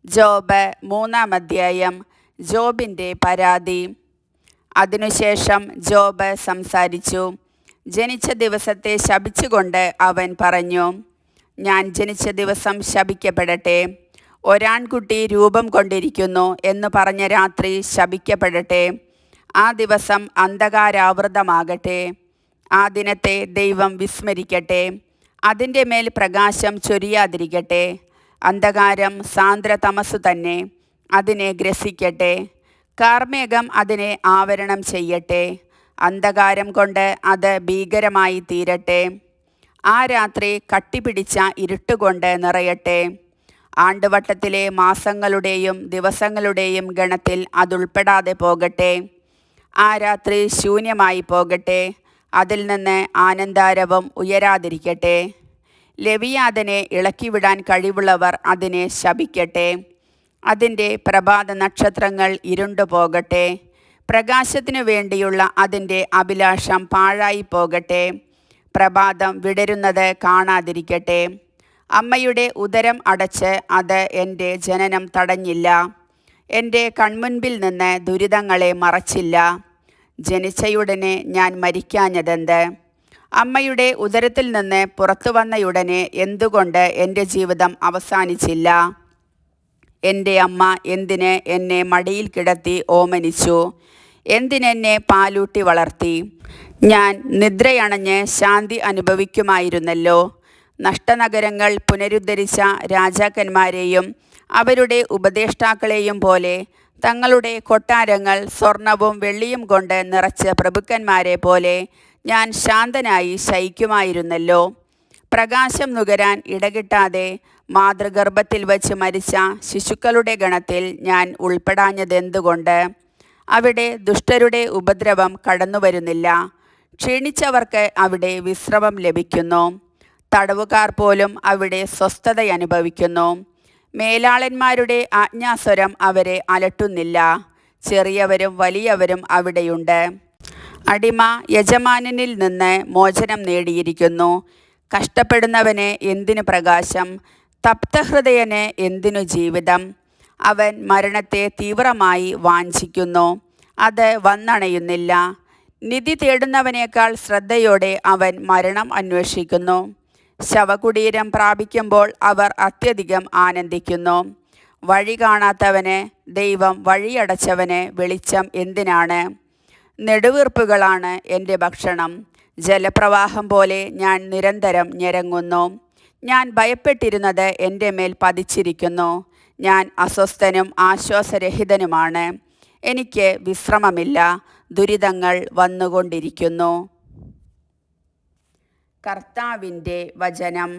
Job 3-ാം അധ്യായം. ജോബിൻ്റെ പരാതി. അതിനുശേഷം ജോബ് സംസാരിച്ചു. ജനിച്ച ദിവസത്തെ ശപിച്ചുകൊണ്ട് അവൻ പറഞ്ഞു, ഞാൻ ജനിച്ച ദിവസം ശപിക്കപ്പെടട്ടെ. ഒരാൺകുട്ടി രൂപം കൊണ്ടിരിക്കുന്നു എന്ന് പറഞ്ഞ രാത്രി ശപിക്കപ്പെടട്ടെ. ആ ദിവസം അന്ധകാരാവൃതമാകട്ടെ. ആ ദിനത്തെ ദൈവം വിസ്മരിക്കട്ടെ. അതിൻ്റെ മേൽ പ്രകാശം ചൊരിയാതിരിക്കട്ടെ. അന്ധകാരം സാന്ദ്രതമസ്സു തന്നെ അതിനെ ഗ്രസിക്കട്ടെ. കാർമേഘം അതിനെ ആവരണം ചെയ്യട്ടെ. അന്ധകാരം കൊണ്ട് അത് ഭീകരമായി തീരട്ടെ. ആ രാത്രി കട്ടിപിടിച്ച ഇരുട്ടുകൊണ്ട് നിറയട്ടെ. ആണ്ടുവട്ടത്തിലെ മാസങ്ങളുടെയും ദിവസങ്ങളുടെയും ഗണത്തിൽ അതുൾപ്പെടാതെ പോകട്ടെ. ആ രാത്രി ശൂന്യമായി പോകട്ടെ. അതിൽ നിന്ന് ആനന്ദാരവം ഉയരാതിരിക്കട്ടെ. ലെവിയാഥനെ ഇളക്കിവിടാൻ കഴിവുള്ളവർ അതിനെ ശപിക്കട്ടെ. അതിൻ്റെ പ്രഭാത നക്ഷത്രങ്ങൾ ഇരുണ്ടു പോകട്ടെ. പ്രകാശത്തിനു വേണ്ടിയുള്ള അതിൻ്റെ അഭിലാഷം പാഴായി പോകട്ടെ. പ്രഭാതം വിടരുന്നത് കാണാതിരിക്കട്ടെ. അമ്മയുടെ ഉദരം അടച്ച് അത് എൻ്റെ ജനനം തടഞ്ഞില്ല. എൻ്റെ കൺമുൻപിൽ നിന്ന് ദുരിതങ്ങളെ മറച്ചില്ല. ജനിച്ചയുടനെ ഞാൻ മരിക്കാഞ്ഞതെന്ത്? അമ്മയുടെ ഉദരത്തിൽ നിന്ന് പുറത്തു വന്നയുടനെ എന്തുകൊണ്ട് എൻ്റെ ജീവിതം അവസാനിച്ചില്ല? എൻ്റെ അമ്മ എന്തിന് എന്നെ മടിയിൽ കിടത്തി ഓമനിച്ചു? എന്തിനെന്നെ പാലൂട്ടി വളർത്തി? ഞാൻ നിദ്രയണഞ്ഞ് ശാന്തി അനുഭവിക്കുമായിരുന്നല്ലോ. നഷ്ടനഗരങ്ങൾ പുനരുദ്ധരിച്ച രാജാക്കന്മാരെയും അവരുടെ ഉപദേഷ്ടാക്കളെയും പോലെ തങ്ങളുടെ കൊട്ടാരങ്ങൾ സ്വർണവും വെള്ളിയും കൊണ്ട് നിറച്ച പ്രഭുക്കന്മാരെ പോലെ ഞാൻ ശാന്തനായി ശയിക്കുമായിരുന്നല്ലോ. പ്രകാശം നുകരാൻ ഇടകിട്ടാതെ മാതൃഗർഭത്തിൽ വച്ച് മരിച്ച ശിശുക്കളുടെ ഗണത്തിൽ ഞാൻ ഉൾപ്പെടാഞ്ഞതെന്തുകൊണ്ട്? അവിടെ ദുഷ്ടരുടെ ഉപദ്രവം കടന്നുവരുന്നില്ല. ക്ഷീണിച്ചവർക്ക് അവിടെ വിശ്രമം ലഭിക്കുന്നു. തടവുകാർ പോലും അവിടെ സ്വസ്ഥതയനുഭവിക്കുന്നു. മേലാളന്മാരുടെ ആജ്ഞാസ്വരം അവരെ അലട്ടുന്നില്ല. ചെറിയവരും വലിയവരും അവിടെയുണ്ട്. അടിമ യജമാനനിൽ നിന്ന് മോചനം നേടിയിരിക്കുന്നു. കഷ്ടപ്പെടുന്നവന് എന്തിനു പ്രകാശം? തപ്തഹൃദയന് എന്തിനു ജീവിതം? അവൻ മരണത്തെ തീവ്രമായി വാഞ്ചിക്കുന്നു. അത് വന്നണയുന്നില്ല. നിധി തേടുന്നവനേക്കാൾ ശ്രദ്ധയോടെ അവൻ മരണം അന്വേഷിക്കുന്നു. ശവകുടീരം പ്രാപിക്കുമ്പോൾ അവർ അത്യധികം ആനന്ദിക്കുന്നു. വഴി കാണാത്തവന് ദൈവം വഴിയടച്ചവന് വെളിച്ചം എന്തിനാണ്? നെടുവീർപ്പുകളാണ് എൻ്റെ ഭക്ഷണം. ജലപ്രവാഹം പോലെ ഞാൻ നിരന്തരം ഞരങ്ങുന്നു. ഞാൻ ഭയപ്പെട്ടിരുന്നത് എൻ്റെ മേൽ പതിച്ചിരിക്കുന്നു. ഞാൻ അസ്വസ്ഥനും ആശ്വാസരഹിതനുമാണ്. എനിക്ക് വിശ്രമമില്ല. ദുരിതങ്ങൾ വന്നുകൊണ്ടിരിക്കുന്നു. കർത്താവിൻ്റെ വചനം.